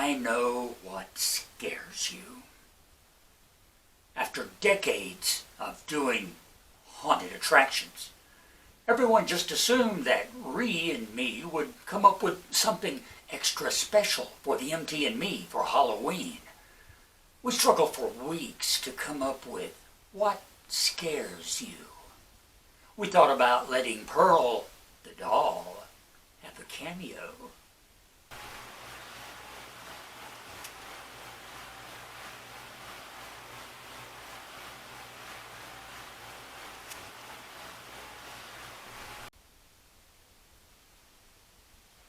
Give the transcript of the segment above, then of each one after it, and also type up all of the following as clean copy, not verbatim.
I know what scares you. After decades of doing haunted attractions, everyone just assumed that Ree and me would come up with something extra special for the MT and me for Halloween. We struggled for weeks to come up with what scares you. We thought about letting Pearl, the doll, have a cameo.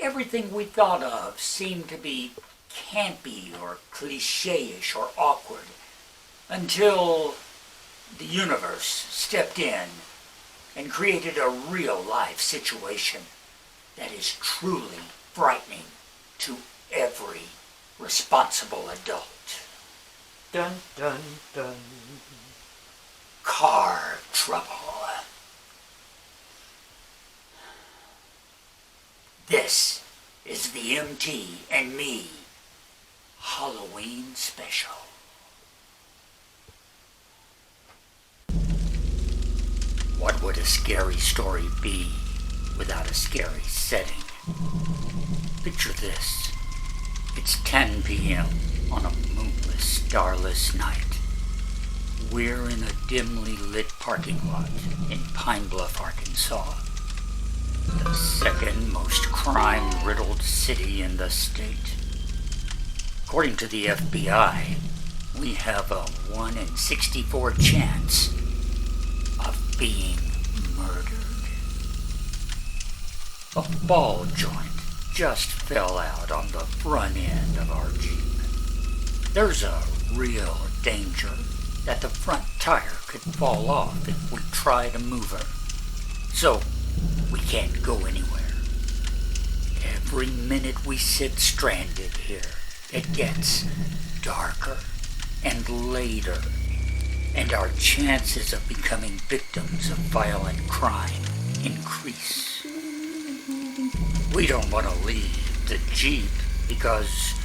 Everything we thought of seemed to be campy or cliche-ish or awkward until the universe stepped in and created a real-life situation that is truly frightening to every responsible adult. Dun, dun, dun. Car trouble. This is the MT and me Halloween special. What would a scary story be without a scary setting? Picture this. It's 10 p.m. on a moonless, starless night. We're in a dimly lit parking lot in Pine Bluff, Arkansas. The second most crime-riddled city in the state. According to the FBI, we have a 1 in 64 chance of being murdered. A ball joint just fell out on the front end of our Jeep. There's a real danger that the front tire could fall off if we try to move her. So, we can't go anywhere. Every minute we sit stranded here, it gets darker and later, and our chances of becoming victims of violent crime increase. We don't want to leave the Jeep because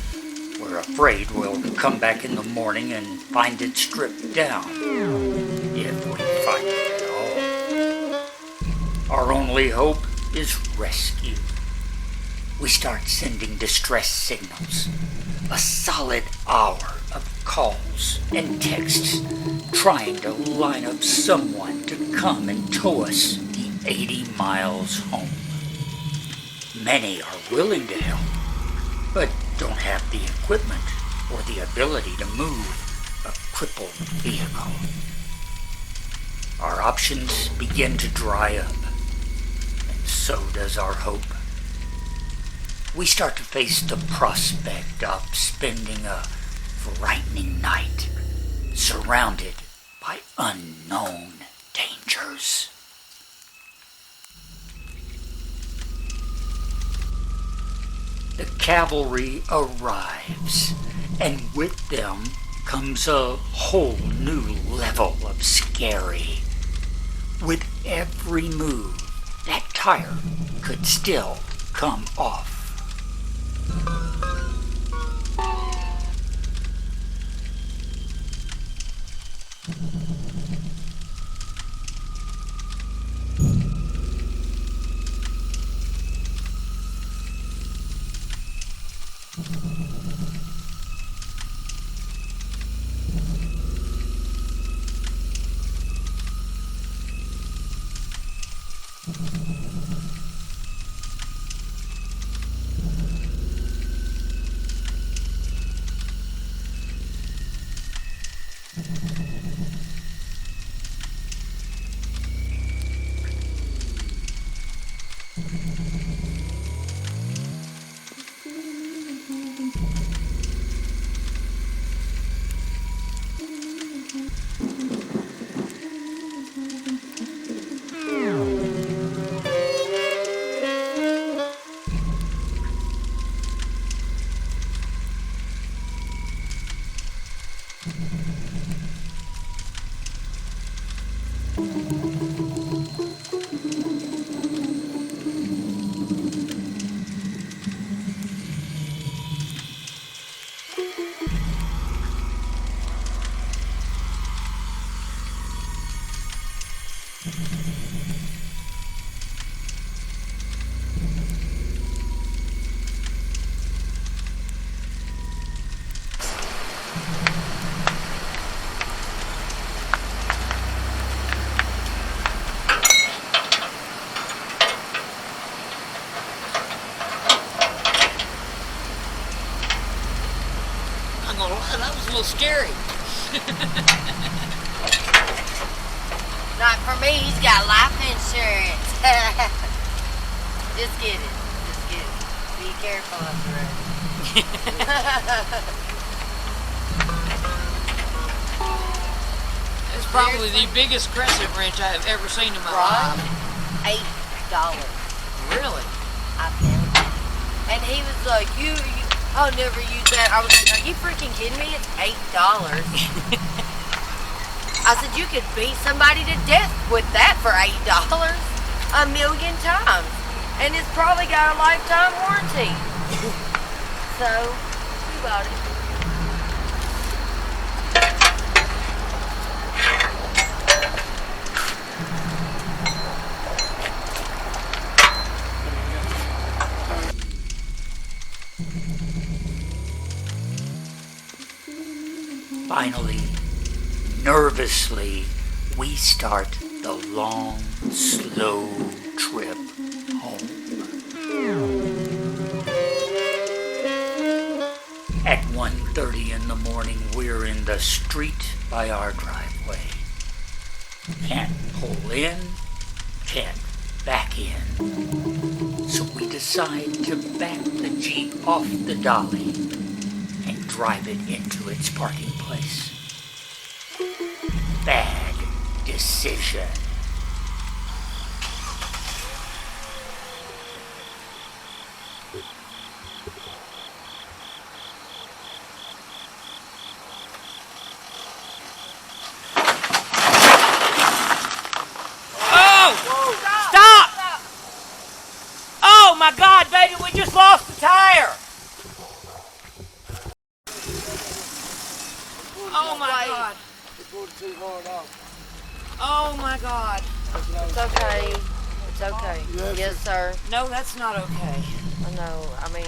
we're afraid we'll come back in the morning and find it stripped down, if we find it at all. Our only hope is rescue. We start sending distress signals. A solid hour of calls and texts trying to line up someone to come and tow us the 80 miles home. Many are willing to help, but don't have the equipment or the ability to move a crippled vehicle. Our options begin to dry up, and so does our hope. We start to face the prospect of spending a frightening night surrounded by unknown dangers. The cavalry arrives, and with them comes a whole new level of scary. With every move, that tire could still come off. I'm gonna lie, that was a little scary. Not for me, he's got life insurance. Just kidding. Just kidding. Be careful up the road. It's probably the biggest crescent wrench I have ever seen in my life. $8. Really? I found it. And he was like, I'll never use that. I was like, are you freaking kidding me? It's $8. I said, you could beat somebody to death with that for $8 a million times. And it's probably got a lifetime warranty. So, we bought it. Finally, nervously, we start the long, slow trip home. At 1:30 in the morning, we're in the street by our driveway. Can't pull in, can't back in. So we decide to back the Jeep off the dolly and drive it into its parking place. Bad decision. Oh! Stop! Oh my God, baby, we just lost the tire! Oh my God. Oh my God. It's okay. It's okay. Yes, sir. No, that's not okay. I know. I mean,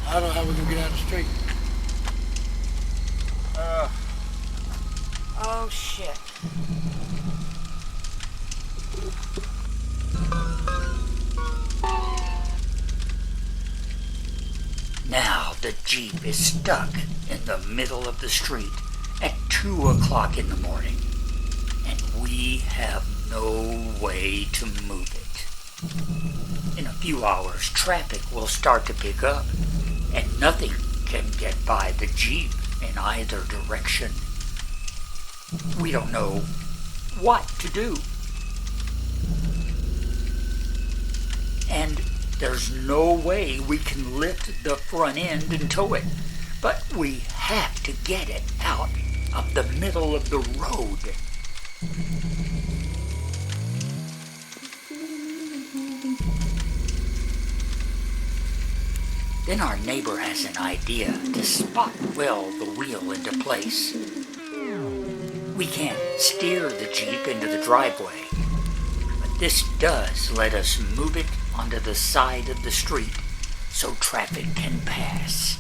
I don't know how we're gonna get out of the street. Oh shit. Now the Jeep is stuck in the middle of the street at 2 o'clock in the morning, and we have no way to move it. In a few hours, traffic will start to pick up, and nothing can get by the Jeep in either direction. We don't know what to do. And there's no way we can lift the front end and tow it, but we have to get it out of the middle of the road. Then our neighbor has an idea to spot weld the wheel into place. We can't steer the Jeep into the driveway, but this does let us move it onto the side of the street so traffic can pass.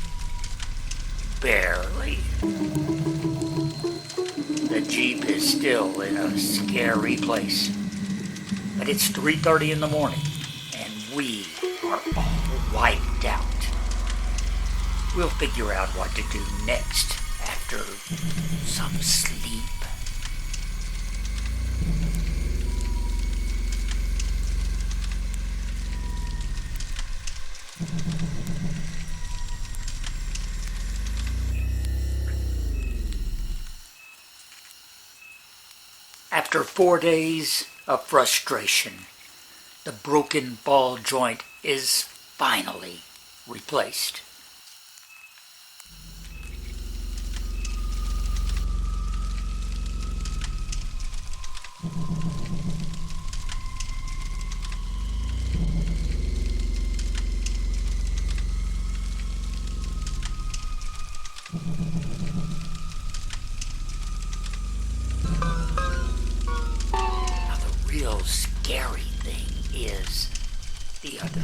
Barely. The Jeep is still in a scary place, but it's 3:30 in the morning and we are all wiped out. We'll figure out what to do next after some sleep. After 4 days of frustration, the broken ball joint is finally replaced. real scary thing is the other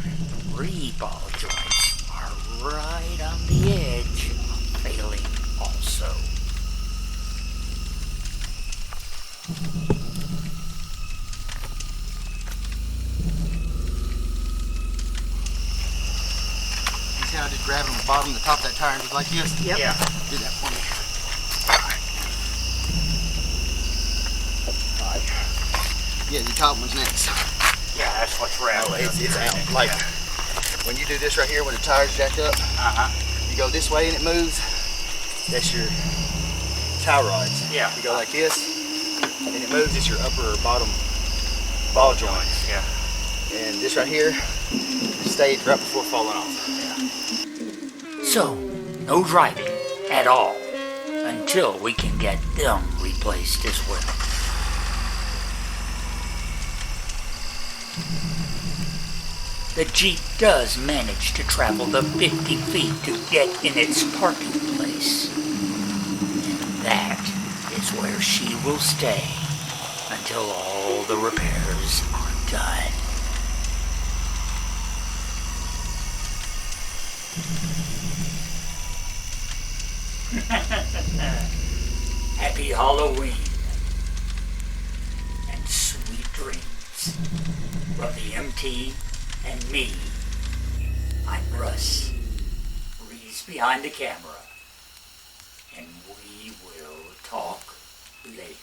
3 ball joints are right on the edge of failing also. You see how I just grab it on the bottom, the top of that tire and just like this? Yep. Yeah. Do that for me. Alright. Yeah, the top one's next. Yeah, that's what's rattling. It's out. Like, when you do this right here, when the tire's jacked up, you go this way and it moves, that's your tie rods. Yeah. You go like this, and it moves, it's your upper or bottom ball joints. Yeah. And this right here, stayed right before falling off. So, no driving at all until we can get them replaced as well. The Jeep does manage to travel the 50 feet to get in its parking place. And that is where she will stay until all the repairs are done. Happy Halloween and sweet dreams from the MT and me. I'm Russ. Reese behind the camera, and we will talk later.